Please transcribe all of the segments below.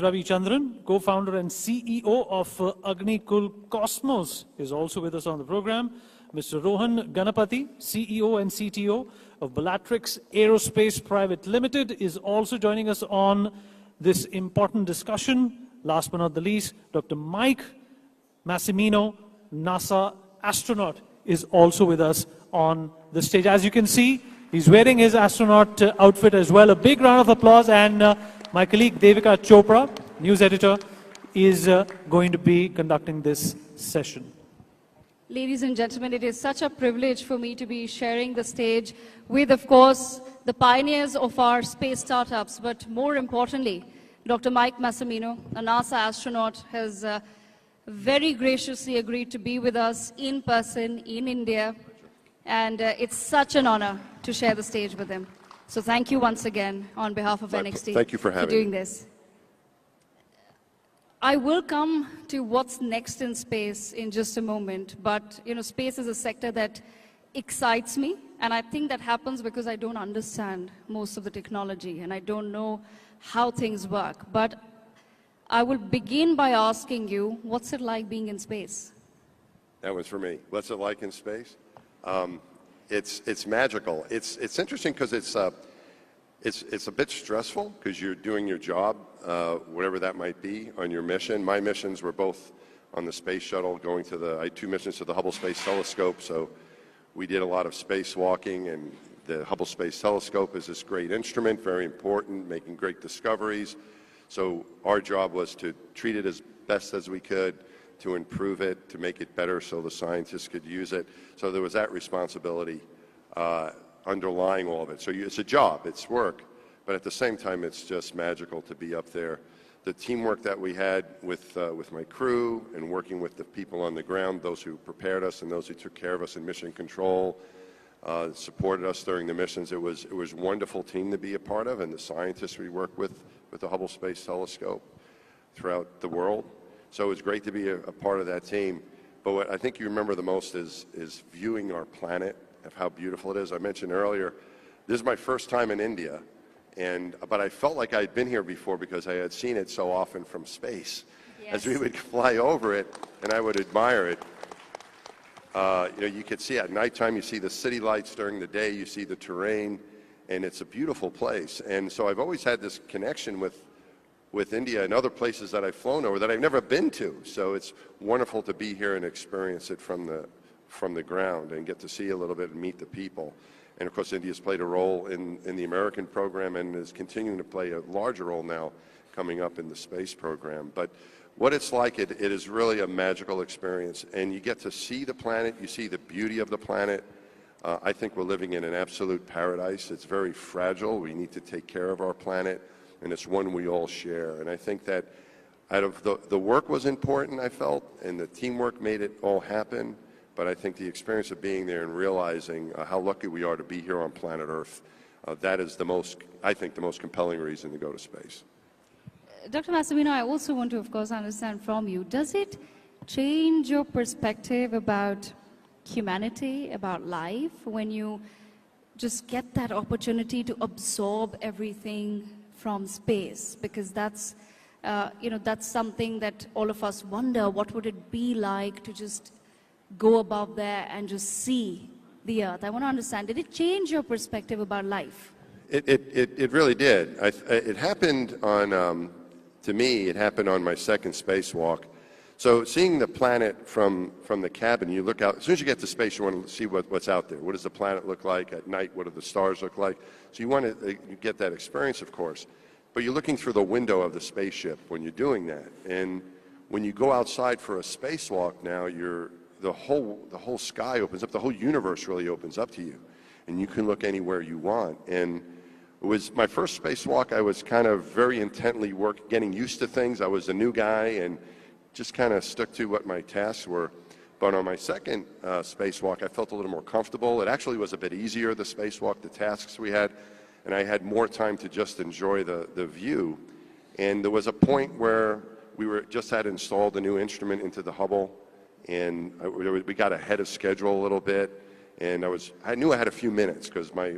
Ravi Chandran, co-founder and CEO of Agnikul Cosmos, is also with us on the program. Mr. Rohan Ganapati, CEO and CTO of Bellatrix Aerospace Private Limited, is also joining us on this important discussion. Last but not the least, Dr. Mike Massimino, NASA astronaut, is also with us on the stage. As you can see, he's wearing his astronaut outfit as well. A big round of applause. And my colleague Devika Chopra, news editor, is going to be conducting this session. Ladies and gentlemen, it is such a privilege for me to be sharing the stage with, of course, the pioneers of our space startups, but more importantly, Dr. Mike Massimino, a NASA astronaut, has very graciously agreed to be with us in person in India, and it's such an honor to share the stage with him. So thank you once again on behalf of NXT thank you for doing this. I will come to what's next in space in just a moment, but space is a sector that excites me, and I think that happens because I don't understand most of the technology and I don't know how things work. But I will begin by asking you, what's it like being in space? That was for me. What's it like in space? It's magical. It's interesting because it's a bit stressful because you're doing your job, whatever that might be, on your mission. My missions were both on the space shuttle, I had 2 missions to the Hubble Space Telescope, so we did a lot of spacewalking, and the Hubble Space Telescope is this great instrument, very important, making great discoveries. So our job was to treat it as best as we could, to improve it, to make it better so the scientists could use it. So there was that responsibility underlying all of it. So it's a job, it's work, but at the same time it's just magical to be up there. The teamwork that we had with my crew and working with the people on the ground, those who prepared us and those who took care of us in mission control, supported us during the missions. It was a wonderful team to be a part of, and the scientists we work with the Hubble Space Telescope throughout the world. So it was great to be a part of that team. But what I think you remember the most is viewing our planet, of how beautiful it is. I mentioned earlier, this is my first time in India, but I felt like I had been here before because I had seen it so often from space. Yes. As we would fly over it, and I would admire it. You could see at nighttime, you see the city lights. During the day, you see the terrain, and it's a beautiful place. And so I've always had this connection with India and other places that I've flown over that I've never been to. So it's wonderful to be here and experience it from the ground and get to see a little bit and meet the people. And of course, India's played a role in the American program and is continuing to play a larger role now coming up in the space program. But what it's like, it is really a magical experience. And you get to see the planet, you see the beauty of the planet. I think we're living in an absolute paradise. It's very fragile. We need to take care of our planet, and it's one we all share. And I think that out of the work was important, I felt, and the teamwork made it all happen. But I think the experience of being there and realizing how lucky we are to be here on planet Earth, that is the most compelling reason to go to space. Dr. Massimino, I also want to, of course, understand from you, does it change your perspective about humanity, about life, when you just get that opportunity to absorb everything from space? Because that's something that all of us wonder, what would it be like to just go above there and just see the Earth? I want to understand, did it change your perspective about life? It really did. It happened to me, it happened on my second spacewalk. So seeing the planet from the cabin, you look out, as soon as you get to space, you want to see what's out there. What does the planet look like at night? What do the stars look like? So you want to get that experience, of course. But you're looking through the window of the spaceship when you're doing that. And when you go outside for a spacewalk now, the whole sky opens up, the whole universe really opens up to you. And you can look anywhere you want. And it was my first spacewalk. I was kind of very intently getting used to things. I was a new guy and just kind of stuck to what my tasks were. But on my second spacewalk, I felt a little more comfortable. It actually was a bit easier, the spacewalk, the tasks we had, and I had more time to just enjoy the view. And there was a point where we had installed a new instrument into the Hubble, and we got ahead of schedule a little bit, And I knew I had a few minutes because my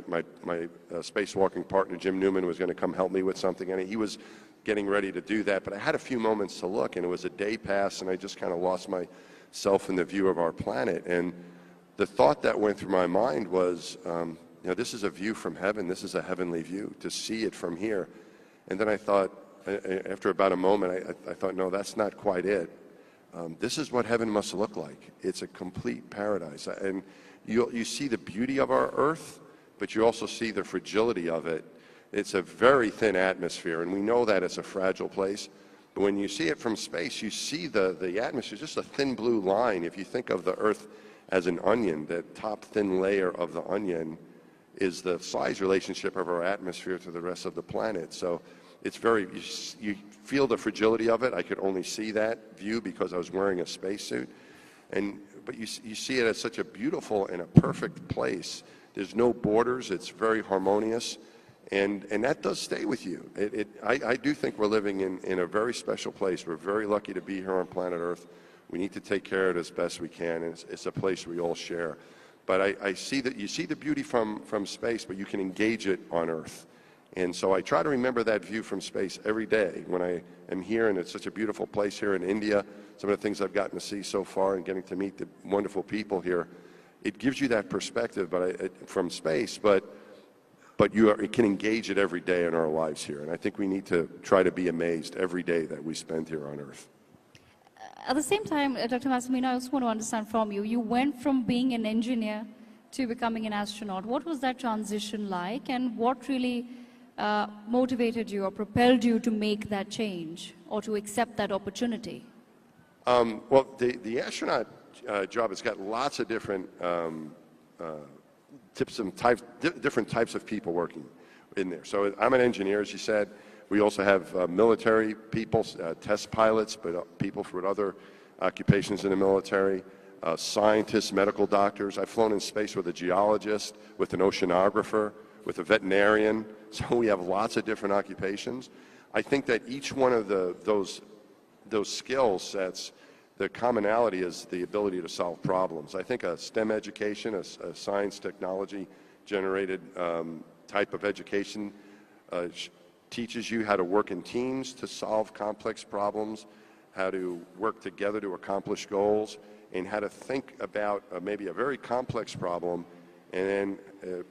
spacewalking partner, Jim Newman, was going to come help me with something, and he was getting ready to do that. But I had a few moments to look, and it was a day pass, and I just kind of lost myself in the view of our planet. And the thought that went through my mind was, you know, this is a view from heaven. This is a heavenly view, to see it from here. And then I thought, after about a moment, I thought, no, that's not quite it. This is what heaven must look like. It's a complete paradise. And you see the beauty of our earth, but you also see the fragility of it. It's a very thin atmosphere, and we know that it's a fragile place. But when you see it from space, you see the atmosphere, just a thin blue line. If you think of the earth as an onion, the top thin layer of the onion is the size relationship of our atmosphere to the rest of the planet. So it's very, you feel the fragility of it. I could only see that view because I was wearing a spacesuit. But you see it as such a beautiful and a perfect place. There's no borders. It's very harmonious. And that does stay with you. I do think we're living in a very special place. We're very lucky to be here on planet Earth. We need to take care of it as best we can. And it's a place we all share. But I see that you see the beauty from space, but you can engage it on Earth. And so I try to remember that view from space every day when I am here, and it's such a beautiful place here in India. Some of the things I've gotten to see so far and getting to meet the wonderful people here, it gives you that perspective from space, but you can engage it every day in our lives here. And I think we need to try to be amazed every day that we spend here on Earth. At the same time, Dr. Massimino, I also want to understand from you, you went from being an engineer to becoming an astronaut. What was that transition like, and what really motivated you or propelled you to make that change or to accept that opportunity? Well, the astronaut job has got lots of different different types of people working in there. So I'm an engineer, as you said. We also have military people, test pilots, but people with other occupations in the military, scientists, medical doctors. I've flown in space with a geologist, with an oceanographer, with a veterinarian. So we have lots of different occupations. I think that each one of those skill sets, the commonality is the ability to solve problems. I think a STEM education, a science technology generated type of education teaches you how to work in teams to solve complex problems, how to work together to accomplish goals, and how to think about maybe a very complex problem and then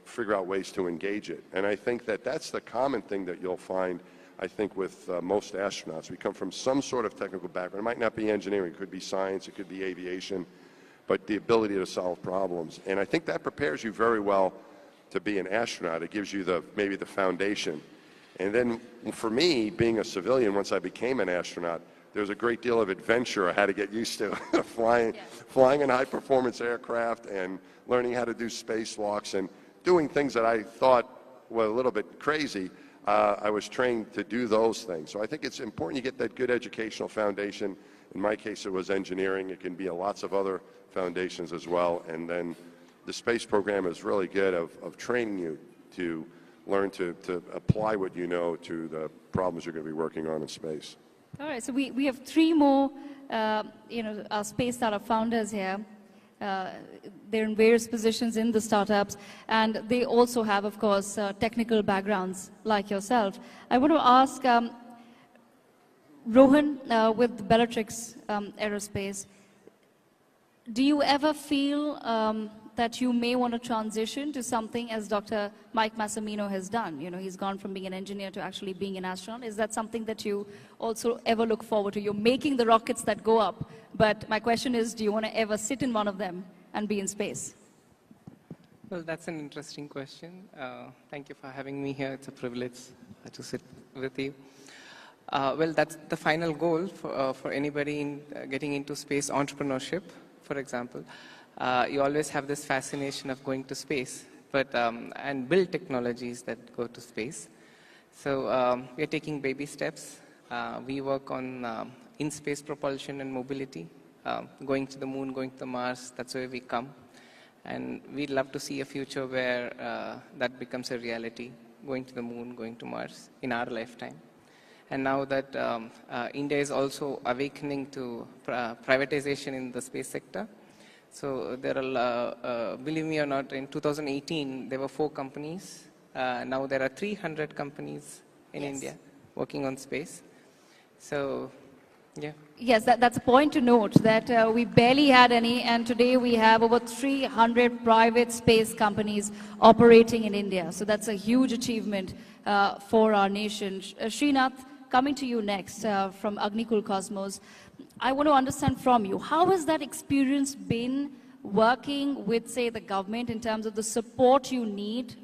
figure out ways to engage it. And I think that that's the common thing that you'll find, I think, with most astronauts. We come from some sort of technical background. It might not be engineering. It could be science. It could be aviation. But the ability to solve problems. And I think that prepares you very well to be an astronaut. It gives you maybe the foundation. And then for me, being a civilian, once I became an astronaut, there was a great deal of adventure I had to get used to, flying in high-performance aircraft and learning how to do spacewalks and doing things that I thought were a little bit crazy. I was trained to do those things. So I think it's important you get that good educational foundation. In my case, it was engineering. It can be lots of other foundations as well. And then the space program is really good of training you to learn to apply what you know to the problems you're going to be working on in space. All right, so we have three more, our Space Startup founders here. They're in various positions in the startups, and they also have, of course, technical backgrounds like yourself. I want to ask Rohan with Bellatrix Aerospace, do you ever feel that you may want to transition to something as Dr. Mike Massimino has done? You know, he's gone from being an engineer to actually being an astronaut. Is that something that you also ever look forward to? You're making the rockets that go up, but my question is, do you want to ever sit in one of them and be in space? Well, that's an interesting question. Thank you for having me here. It's a privilege to sit with you. Well, that's the final goal for anybody getting into space entrepreneurship, for example. You always have this fascination of going to space, and build technologies that go to space. So we're taking baby steps. We work on in-space propulsion and mobility, going to the moon, going to Mars. That's where we come. And we'd love to see a future where that becomes a reality, going to the moon, going to Mars in our lifetime. And now that India is also awakening to privatization in the space sector, So there are, believe me or not, in 2018 there were 4 companies. Now there are 300 companies in India working on space. So, yeah. Yes, that's a point to note that we barely had any, and today we have over 300 private space companies operating in India. So that's a huge achievement for our nation. Srinath, coming to you next from Agnikul Cosmos, I want to understand from you, how has that experience been working with, say, the government in terms of the support you need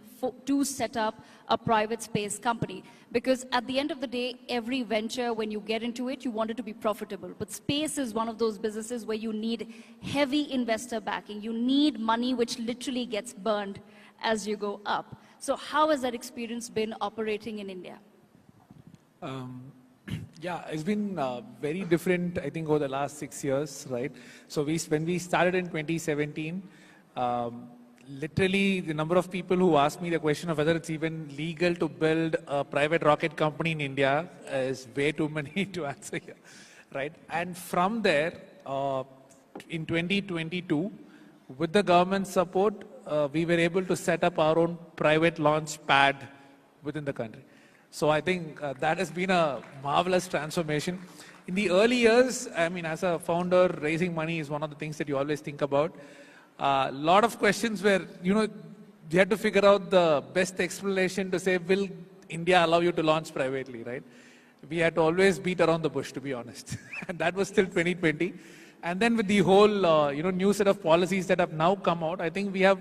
to set up a private space company? Because at the end of the day, every venture, when you get into it, you want it to be profitable. But space is one of those businesses where you need heavy investor backing. You need money which literally gets burned as you go up. So how has that experience been operating in India? Yeah, it's been very different, I think, over the last 6 years, right? So when we started in 2017, literally the number of people who asked me the question of whether it's even legal to build a private rocket company in India is way too many to answer here, right? And from there, in 2022, with the government support, we were able to set up our own private launch pad within the country. So I think that has been a marvelous transformation. In the early years, I mean, as a founder, raising money is one of the things that you always think about. A lot of questions where, you had to figure out the best explanation to say, will India allow you to launch privately, right? We had to always beat around the bush, to be honest. And that was still 2020. And then with the whole, new set of policies that have now come out, I think we have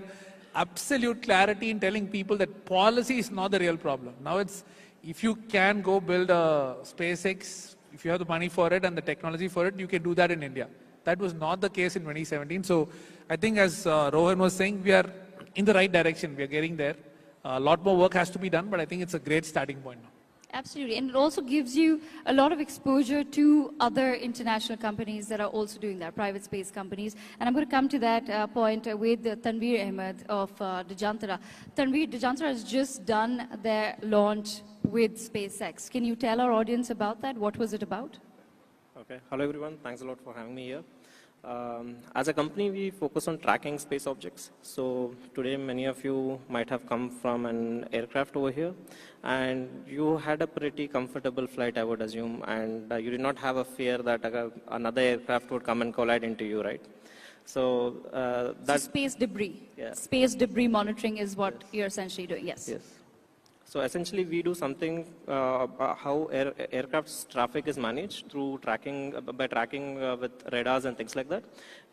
absolute clarity in telling people that policy is not the real problem. Now it's, if you can go build a SpaceX, if you have the money for it and the technology for it, you can do that in India. That was not the case in 2017. So I think, as Rohan was saying, we are in the right direction. We are getting there. A lot more work has to be done, but I think it's a great starting point now. Absolutely, and it also gives you a lot of exposure to other international companies that are also doing that, private space companies. And I'm going to come to that point with Tanveer Ahmed of Dejantara. Tanveer, Dejantara has just done their launch with SpaceX. Can you tell our audience about that? What was it about? Okay. Hello, everyone. Thanks a lot for having me here. As a company, we focus on tracking space objects. So today, many of you might have come from an aircraft over here, and you had a pretty comfortable flight, I would assume, and you did not have a fear that another aircraft would come and collide into you, right? So that's space debris. Yeah. Space debris monitoring is what you're essentially doing. Yes. Yes. So essentially, we do something how aircraft's traffic is managed through tracking, by tracking with radars and things like that.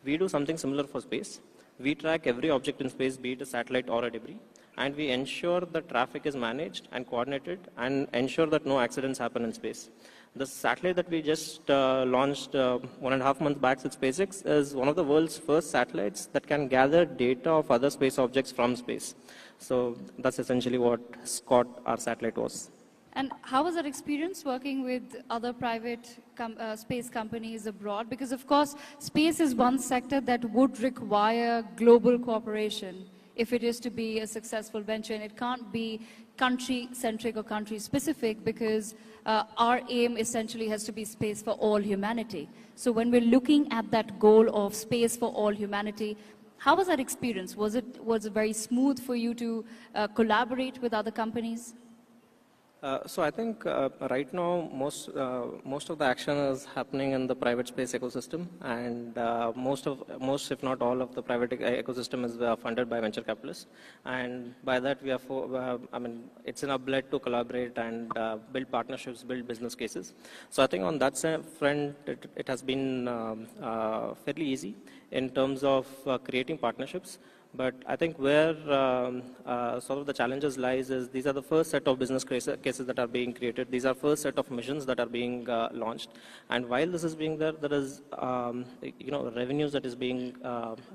We do something similar for space. We track every object in space, be it a satellite or a debris, and we ensure the traffic is managed and coordinated and ensure that no accidents happen in space. The satellite that we just launched 1.5 months back with SpaceX is one of the world's first satellites that can gather data of other space objects from space. So that's essentially what Scott, our satellite, was. And how was that experience working with other private space companies abroad? Because, of course, space is one sector that would require global cooperation if it is to be a successful venture. And it can't be country-centric or country-specific, because our aim essentially has to be space for all humanity. So when we're looking at that goal of space for all humanity, how was that experience? Was it very smooth for you to collaborate with other companies? So I think right now most of the action is happening in the private space ecosystem, and most if not all of the private ecosystem is funded by venture capitalists, and by that we are it's in our blood to collaborate and build partnerships, build business cases. So I think on that front it has been fairly easy in terms of creating partnerships. But I think where sort of the challenges lies is these are the first set of business cases that are being created. These are first set of missions that are being launched. And while this is being there is revenues that is being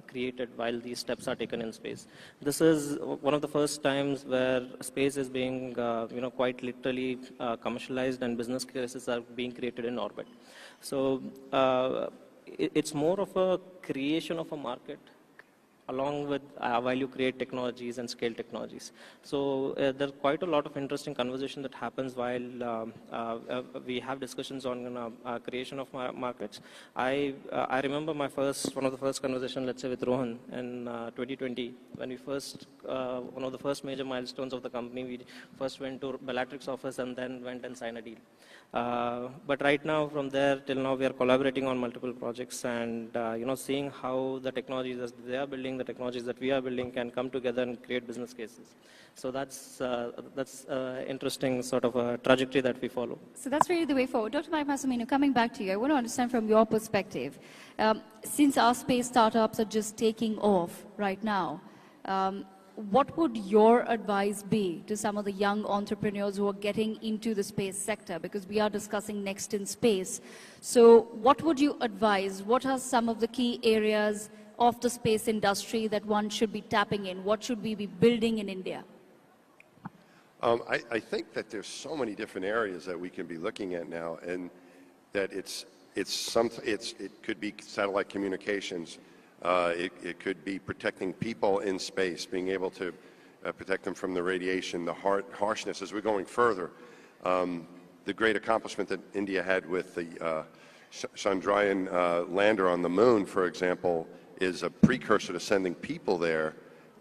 created while these steps are taken in space. This is one of the first times where space is being quite literally commercialized and business cases are being created in orbit. So it's more of a creation of a market along with value create technologies and scale technologies. So there's quite a lot of interesting conversation that happens while we have discussions on creation of markets. I remember one of the first conversations, let's say with Rohan in 2020, when we first, one of the first major milestones of the company, we first went to Bellatrix office and then went and signed a deal. But right now, from there till now, we are collaborating on multiple projects and seeing how the technologies that they are building, the technologies that we are building can come together and create business cases. So that's interesting sort of a trajectory that we follow. So that's really the way forward. Dr. Mike Massimino, coming back to you, I want to understand from your perspective, since our space startups are just taking off right now, what would your advice be to some of the young entrepreneurs who are getting into the space sector? Because we are discussing next in space. So what would you advise? What are some of the key areas of the space industry that one should be tapping in? What should we be building in India? I think that there's so many different areas that we can be looking at now, and that it could be satellite communications. It could be protecting people in space, being able to protect them from the radiation, the harshness. As we're going further, the great accomplishment that India had with the Chandrayaan lander on the moon, for example, is a precursor to sending people there,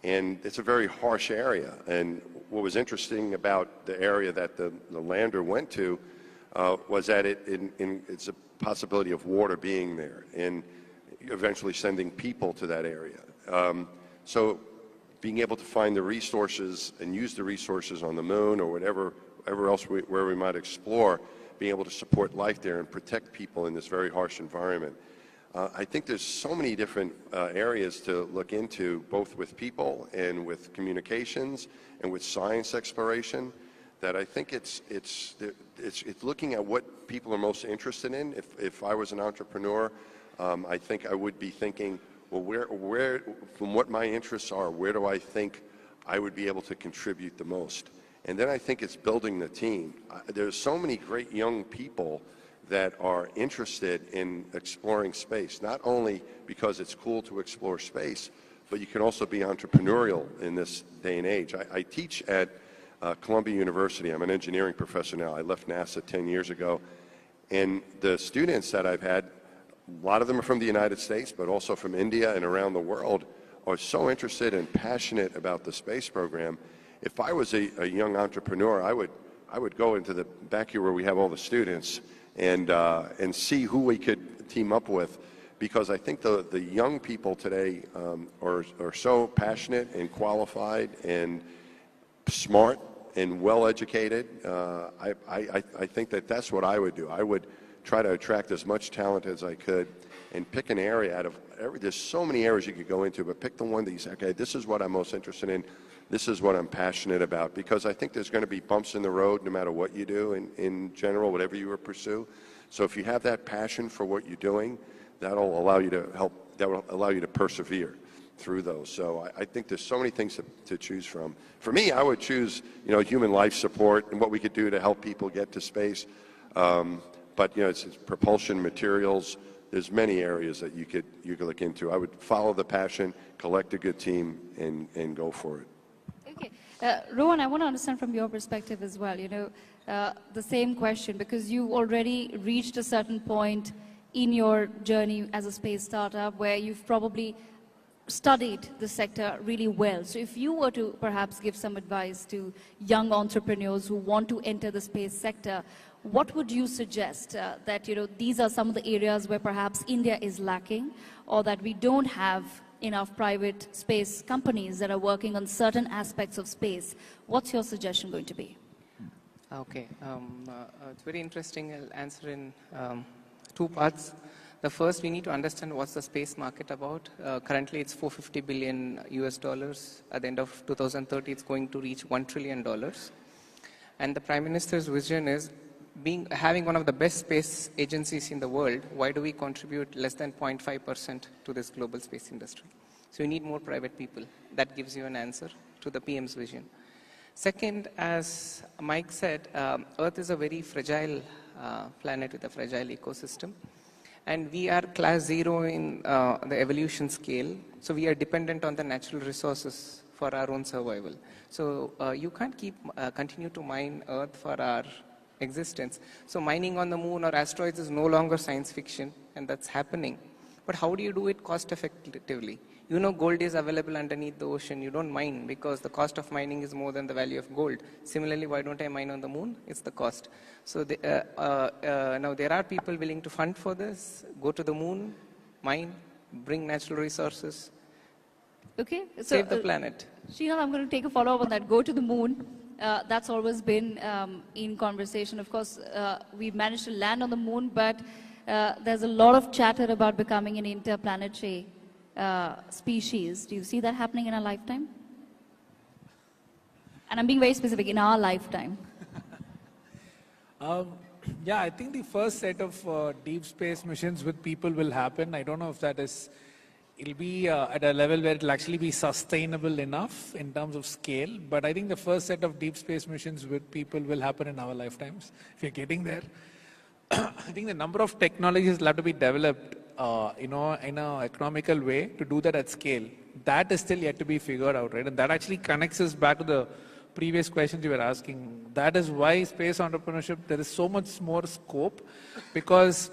and it's a very harsh area. And what was interesting about the area that the lander went to was that it's a possibility of water being there, and eventually sending people to that area. So being able to find the resources and use the resources on the moon or whatever else where we might explore, being able to support life there and protect people in this very harsh environment. I think there's so many different areas to look into, both with people and with communications and with science exploration, that I think it's looking at what people are most interested in. If I was an entrepreneur, I think I would be thinking, well, where, from what my interests are, where do I think I would be able to contribute the most? And then I think it's building the team. There's so many great young people that are interested in exploring space, not only because it's cool to explore space, but you can also be entrepreneurial in this day and age. I teach at Columbia University. I'm an engineering professor now. I left NASA 10 years ago. And the students that I've had, a lot of them are from the United States, but also from India and around the world, are so interested and passionate about the space program. If I was a young entrepreneur, I would go into the back here where we have all the students and see who we could team up with, because I think the young people today are so passionate and qualified and smart and well-educated. I think that's what I would do. I would try to attract as much talent as I could and pick an area out of there's so many areas you could go into, but pick the one that you say, okay, this is what I'm most interested in. This is what I'm passionate about, because I think there's going to be bumps in the road no matter what you do in general, whatever you pursue. So if you have that passion for what you're doing, that'll allow you to persevere through those. So I think there's so many things to choose from. For me, I would choose, human life support and what we could do to help people get to space. But it's propulsion, materials. There's many areas that you could look into. I would follow the passion, collect a good team, and go for it. Okay, Rohan, I want to understand from your perspective as well. The same question, because you already reached a certain point in your journey as a space startup where you've probably studied the sector really well. So if you were to perhaps give some advice to young entrepreneurs who want to enter the space sector, what would you suggest that these are some of the areas where perhaps India is lacking, or that we don't have enough private space companies that are working on certain aspects of space? What's your suggestion going to be? Okay, it's very interesting. I'll answer in two parts. The first, we need to understand what's the space market about. Currently, it's $450 billion US dollars. At the end of 2030, it's going to reach $1 trillion. And the Prime Minister's vision is, having one of the best space agencies in the world, why do we contribute less than 0.5% to this global space industry? So you need more private people. That gives you an answer to the PM's vision. Second, as Mike said, Earth is a very fragile planet with a fragile ecosystem. And we are class 0 in the evolution scale, so we are dependent on the natural resources for our own survival. So you can't continue to mine Earth for our existence. So mining on the moon or asteroids is no longer science fiction, and that's happening. But how do you do it cost effectively? You know gold is available underneath the ocean. You don't mine because the cost of mining is more than the value of gold. Similarly, why don't I mine on the moon? It's the cost. So now there are people willing to fund for this, go to the moon, mine, bring natural resources, Okay, so save the planet. Srinath, I'm going to take a follow-up on that. Go to the moon. That's always been in conversation. Of course, we've managed to land on the moon, but there's a lot of chatter about becoming an interplanetary species. Do you see that happening in our lifetime? And I'm being very specific, in our lifetime. Yeah, I think the first set of deep space missions with people will happen. I don't know if that is, it'll be at a level where it'll actually be sustainable enough in terms of scale. But I think the first set of deep space missions with people will happen in our lifetimes. If you're getting there, I think the number of technologies will have to be developed, in an economical way to do that at scale. That is still yet to be figured out, right? And that actually connects us back to the previous questions you were asking. That is why space entrepreneurship, there is so much more scope, because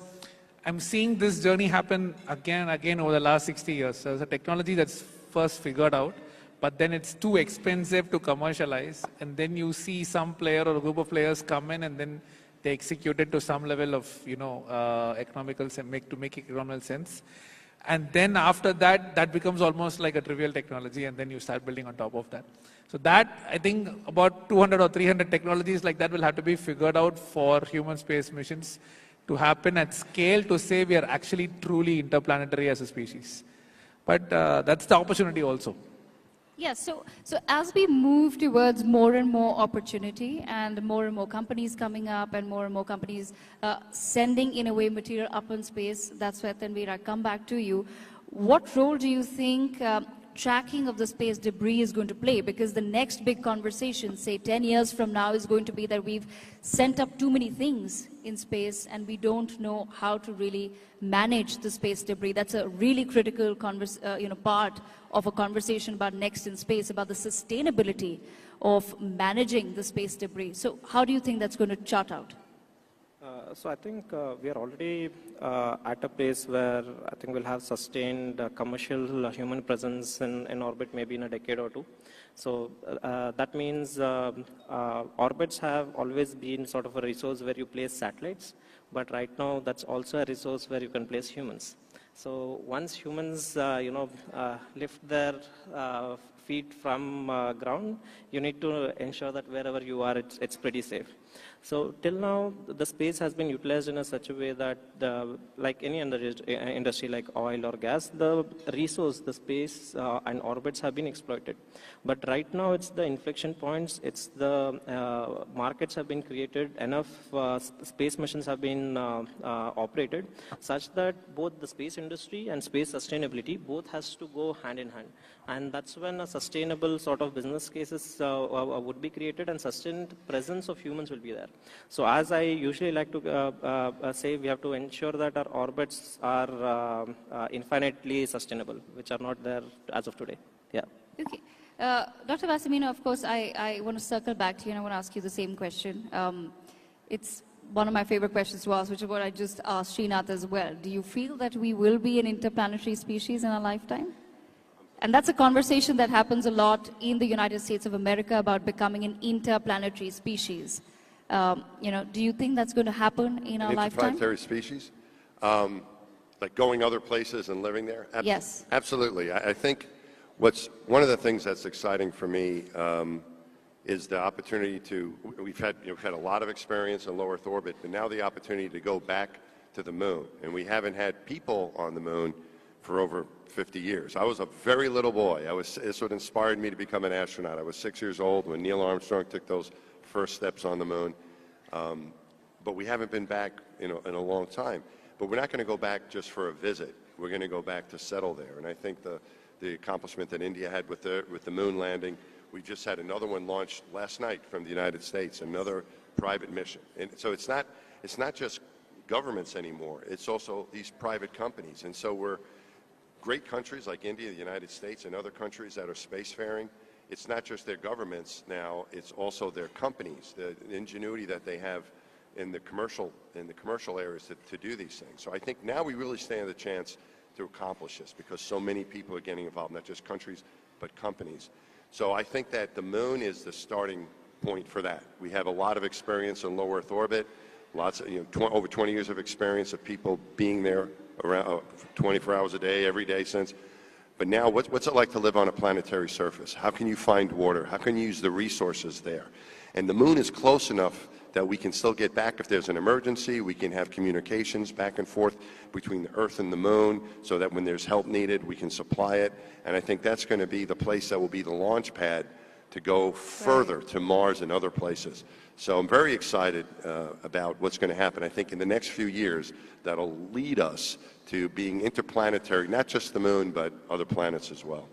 I'm seeing this journey happen again and again over the last 60 years. So there's a technology that's first figured out, but then it's too expensive to commercialize. And then you see some player or a group of players come in and then they execute it to some level of, economical to make economical sense. And then after that, that becomes almost like a trivial technology, and then you start building on top of that. So that, I think, about 200 or 300 technologies like that will have to be figured out for human space missions to happen at scale to say we are actually truly interplanetary as a species. But that's the opportunity also. Yes, so as we move towards more and more opportunity and more companies coming up and more companies sending, in a way, material up in space, that's where, Tanveer, I come back to you. What role do you think tracking of the space debris is going to play? Because the next big conversation, say 10 years from now, is going to be that we've sent up too many things in space and we don't know how to really manage the space debris. That's a really critical part of a conversation about next in space, about the sustainability of managing the space debris. So how do you think that's going to chart out? So I think we are already at a place where I think we'll have sustained commercial human presence in orbit maybe in a decade or two. So that means orbits have always been sort of a resource where you place satellites, but right now that's also a resource where you can place humans. So once humans, lift their feet from ground, you need to ensure that wherever you are, it's pretty safe. So till now, the space has been utilized in such a way that, like any other industry like oil or gas, the resource, the space and orbits have been exploited. But right now, it's the inflection points, it's the markets have been created, enough space missions have been operated, such that both the space industry and space sustainability both has to go hand in hand. And that's when a sustainable sort of business cases would be created and sustained presence of humans will be there. So as I usually like to say, we have to ensure that our orbits are infinitely sustainable, which are not there as of today. Yeah. Okay. Dr. Massimino, of course, I want to circle back to you and I want to ask you the same question. It's one of my favorite questions to ask, which is what I just asked Srinath as well. Do you feel that we will be an interplanetary species in our lifetime? And that's a conversation that happens a lot in the United States of America about becoming an interplanetary species. Do you think that's going to happen in our lifetime? Interplanetary species? Like going other places and living there? Yes. Absolutely. I think one of the things that's exciting for me is the opportunity we've had a lot of experience in low Earth orbit, but now the opportunity to go back to the moon. And we haven't had people on the moon for over 50 years. I was a very little boy. It's what inspired me to become an astronaut. I was 6 years old when Neil Armstrong took those first steps on the moon. But we haven't been back in a long time. But we're not going to go back just for a visit. We're going to go back to settle there. And I think the accomplishment that India had with the moon landing, we just had another one launched last night from the United States, another private mission. And so it's not just governments anymore. It's also these private companies. And so we're great countries like India, the United States, and other countries that are spacefaring. It's not just their governments now, it's also their companies, the ingenuity that they have in the commercial areas to do these things. So I think now we really stand a chance to accomplish this because so many people are getting involved, not just countries, but companies. So I think that the moon is the starting point for that. We have a lot of experience in low Earth orbit, lots of, over 20 years of experience of people being there around 24 hours a day, every day since. But now, what's it like to live on a planetary surface? How can you find water? How can you use the resources there? And the moon is close enough that we can still get back if there's an emergency. We can have communications back and forth between the Earth and the moon so that when there's help needed, we can supply it. And I think that's going to be the place that will be the launch pad to go further to Mars and other places. So I'm very excited about what's going to happen. I think in the next few years, that'll lead us to being interplanetary, not just the moon, but other planets as well.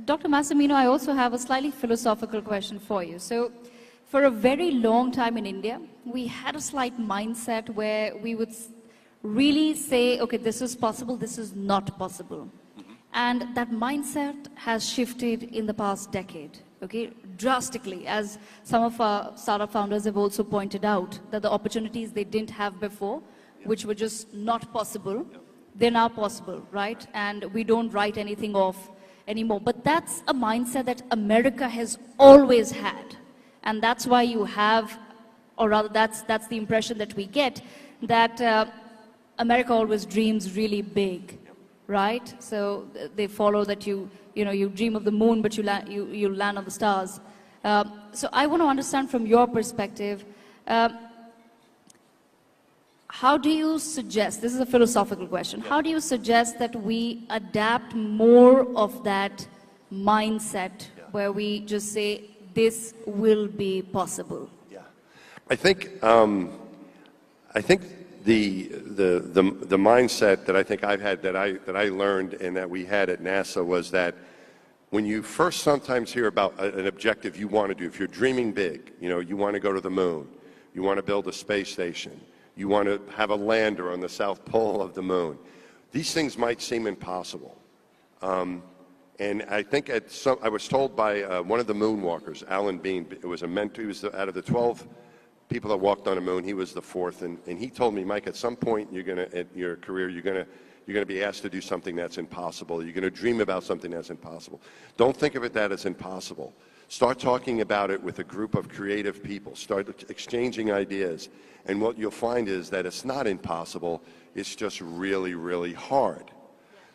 Dr. Massimino, I also have a slightly philosophical question for you. So, for a very long time in India, we had a slight mindset where we would really say, okay, this is possible, this is not possible. And that mindset has shifted in the past decade, okay, drastically, as some of our startup founders have also pointed out, that the opportunities they didn't have before, which were just not possible, they're now possible, right? And we don't write anything off anymore. But that's a mindset that America has always had. And that's why you have, or rather that's the impression that we get, that America always dreams really big, right? So they follow that you dream of the moon, but you land on the stars. So I want to understand from your perspective, how do you suggest, this is a philosophical question, how do you suggest that we adapt more of that mindset where we just say, this will be possible? Yeah, I think the mindset that I think I've had, that I learned and that we had at NASA was that when you first sometimes hear about an objective you want to do, if you're dreaming big, you want to go to the moon, you want to build a space station, you want to have a lander on the South Pole of the moon, these things might seem impossible. And I think I was told by one of the moonwalkers, Alan Bean, it was a mentor, he was out of the 12 people that walked on the moon, he was the fourth, and he told me, Mike, at some point in your career, you're going to be asked to do something that's impossible. You're going to dream about something that's impossible. Don't think of it that as impossible. Start talking about it with a group of creative people. Start exchanging ideas. And what you'll find is that it's not impossible, it's just really, really hard.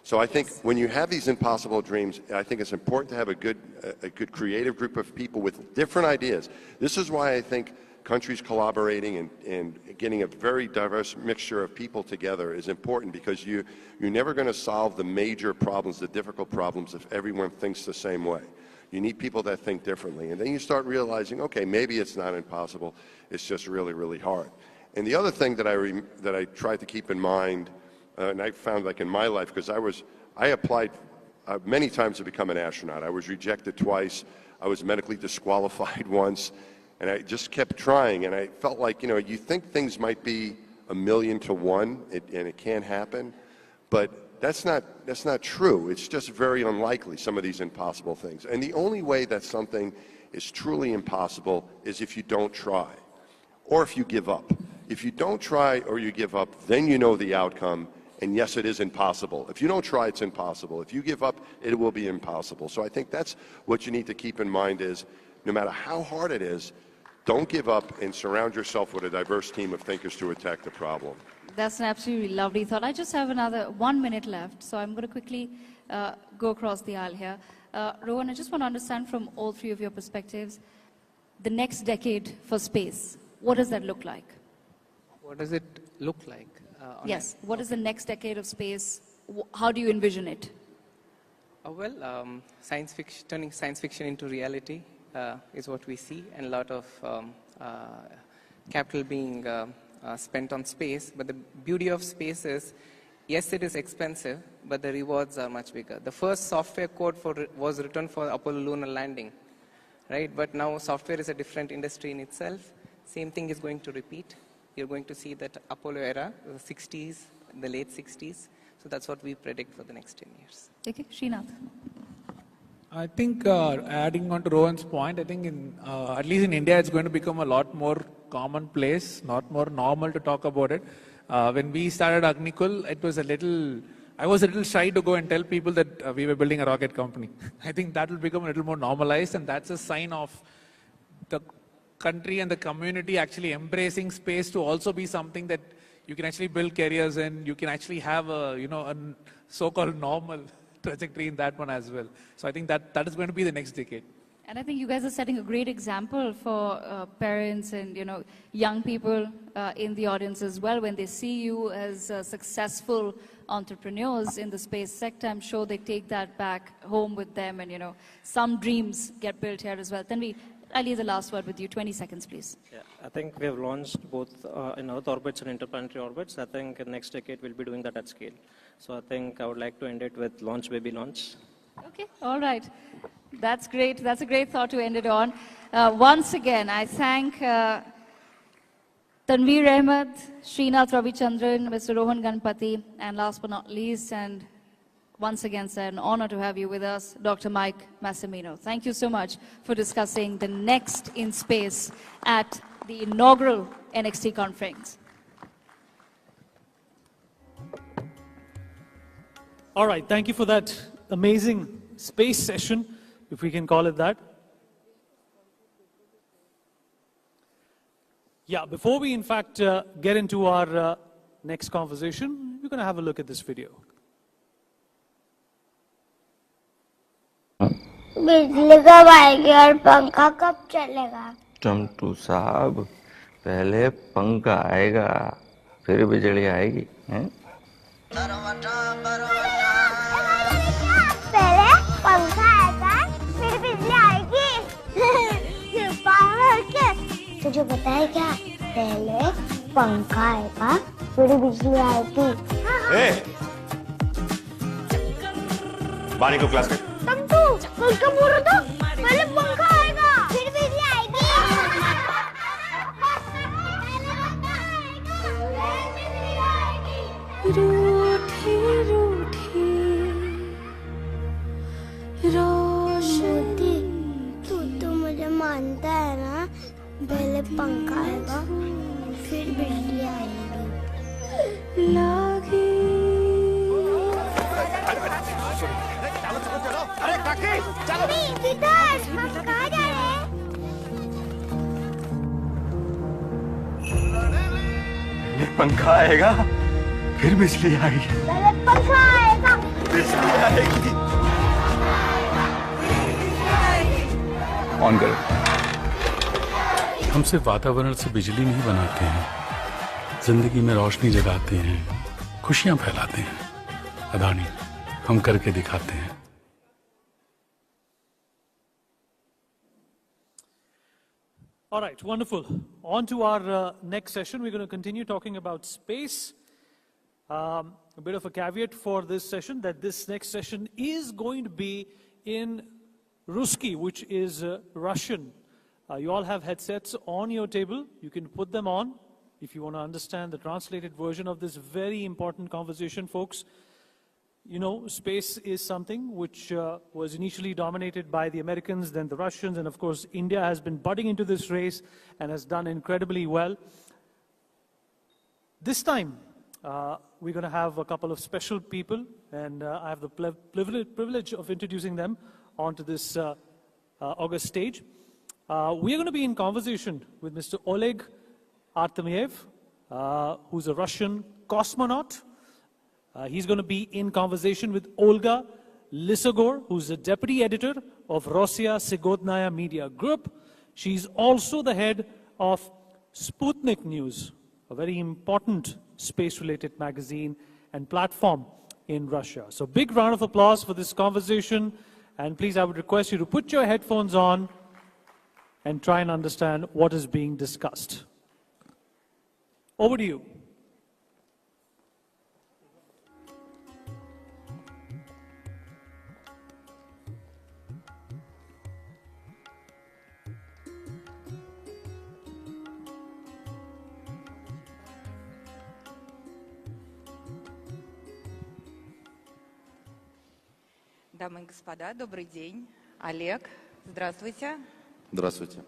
So I think when you have these impossible dreams, I think it's important to have a good creative group of people with different ideas. This is why I think countries collaborating and getting a very diverse mixture of people together is important, because you're never going to solve the major problems, the difficult problems, if everyone thinks the same way. You need people that think differently. And then you start realizing, okay, maybe it's not impossible, it's just really, really hard. And the other thing that I tried to keep in mind, and I found, like in my life, because I applied many times to become an astronaut. I was rejected twice. I was medically disqualified once. And I just kept trying, and I felt like, you think things might be 1,000,000 to 1, and it can't happen, but that's not true. It's just very unlikely, some of these impossible things. And the only way that something is truly impossible is if you don't try, or if you give up. If you don't try or you give up, then you know the outcome, and yes, it is impossible. If you don't try, it's impossible. If you give up, it will be impossible. So I think that's what you need to keep in mind is, no matter how hard it is, don't give up and surround yourself with a diverse team of thinkers to attack the problem. That's an absolutely lovely thought. I just have another 1 minute left, so I'm going to quickly go across the aisle here. Rohan, I just want to understand from all three of your perspectives, the next decade for space, what does that look like? What does it look like? Yes, what is the next decade of space? How do you envision it? Science fiction, turning science fiction into reality is what we see, and a lot of capital being spent on space. But the beauty of space is, yes, it is expensive, but the rewards are much bigger. The first software code was written for Apollo lunar landing, right? But now software is a different industry in itself. Same thing is going to repeat. you're going to see that Apollo era, the 60s, the late 60s. So that's what we predict for the next 10 years. Okay, Srinath. I think adding on to Rohan's point, I think at least in India, it's going to become a lot more commonplace, not more normal to talk about it. When we started Agnikul, I was a little shy to go and tell people that we were building a rocket company. I think that will become a little more normalized, and that's a sign of the country and the community actually embracing space to also be something that you can actually build careers in. You can actually have a so-called normal trajectory in that one as well. So I think that is going to be the next decade. And I think you guys are setting a great example for parents and young people in the audience as well. When they see you as successful entrepreneurs in the space sector, I'm sure they take that back home with them, and some dreams get built here as well. Tanvi, I'll leave the last word with you. 20 seconds, please. Yeah, I think we have launched both in Earth orbits and interplanetary orbits. I think in next decade we'll be doing that at scale. So I think I would like to end it with launch, baby, launch. Okay, all right. That's great. That's a great thought to end it on. Once again, I thank Tanveer Ahmed, Srinath Ravichandran, Mr. Rohan Ganapathy, and last but not least, and once again, sir, an honor to have you with us, Dr. Mike Massimino. Thank you so much for discussing the next in space at the inaugural NXT conference. All right, thank you for that amazing space session, if we can call it that. Yeah, before we in fact get into our next conversation, we're going to have a look at this video. बिजली कब आएगी और पंखा कब चलेगा? चंटू साहब, पहले पंखा आएगा, फिर बिजली आएगी, हैं? पहले पंखा आएगा, फिर बिजली आएगी। ये पागल है। तुझे पता है क्या? पहले पंखा आएगा, फिर बिजली आएगी। बानी को क्लास में। पंखा बोल रहा था, पहले पंखा आएगा, फिर बिजली आएगी। रूठी रूठी रोशनी, तू तो मुझे मानता है ना? पहले पंखा आएगा, फिर बिजली आएगी। लागी अरे काकी, चलो। विदास, हम कहाँ जा रहे हैं? पहले पंखा आएगा, फिर बिजली आएगी। पहले पंखा आएगा, बिजली आएगी। ऑन करो। हम सिर्फ वातावरण से बिजली नहीं बनाते हैं, जिंदगी में रोशनी जगाते हैं, खुशियां फैलाते हैं। अदानी, हम करके दिखाते हैं। All right, wonderful. On to our next session. We're going to continue talking about space. A bit of a caveat for this session, that this next session is going to be in Ruski, which is Russian. You all have headsets on your table. You can put them on if you want to understand the translated version of this very important conversation, folks. Space is something which was initially dominated by the Americans, then the Russians, and of course India has been butting into this race and has done incredibly well. This time, we're going to have a couple of special people, and I have the privilege of introducing them onto this august stage. We are going to be in conversation with Mr. Oleg Artemyev, who's a Russian cosmonaut. He's going to be in conversation with Olga Lysogor, who's the deputy editor of Rossiya Sigodnaya Media Group. She's also the head of Sputnik News, a very important space-related magazine and platform in Russia. So big round of applause for this conversation. And please, I would request you to put your headphones on and try and understand what is being discussed. Over to you. Дамы и господа, добрый день. Олег, здравствуйте. Здравствуйте.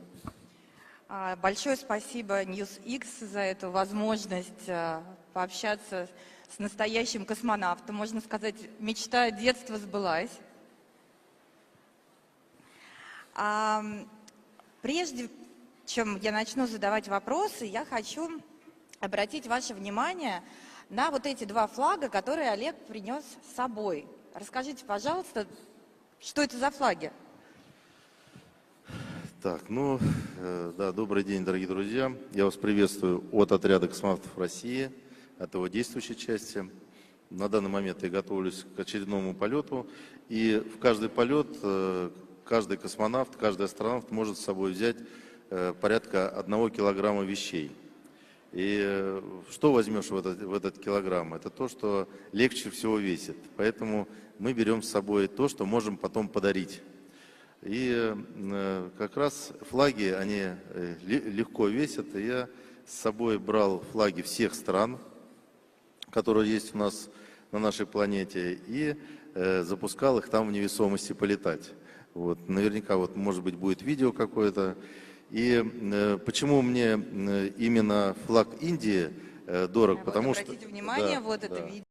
Большое спасибо NewsX за эту возможность пообщаться с настоящим космонавтом. Можно сказать, мечта детства сбылась. Прежде чем я начну задавать вопросы, я хочу обратить ваше внимание на вот эти два флага, которые Олег принес с собой. Расскажите, пожалуйста, что это за флаги? Так, да, добрый день, дорогие друзья. Я вас приветствую от отряда космонавтов России, от его действующей части. На данный момент я готовлюсь к очередному полету, и в каждый полет каждый космонавт, каждый астронавт может с собой взять порядка 1 килограмма вещей. И что возьмешь в этот килограмм? Это то, что легче всего весит. Поэтому мы берем с собой то, что можем потом подарить. И как раз флаги, они легко весят. И я с собой брал флаги всех стран, которые есть у нас на нашей планете, и запускал их там в невесомости полетать. Вот. Наверняка, может быть, будет видео какое-то. И почему мне именно флаг Индии дорог? Потому что... Обратите внимание, да, вот это да. видео.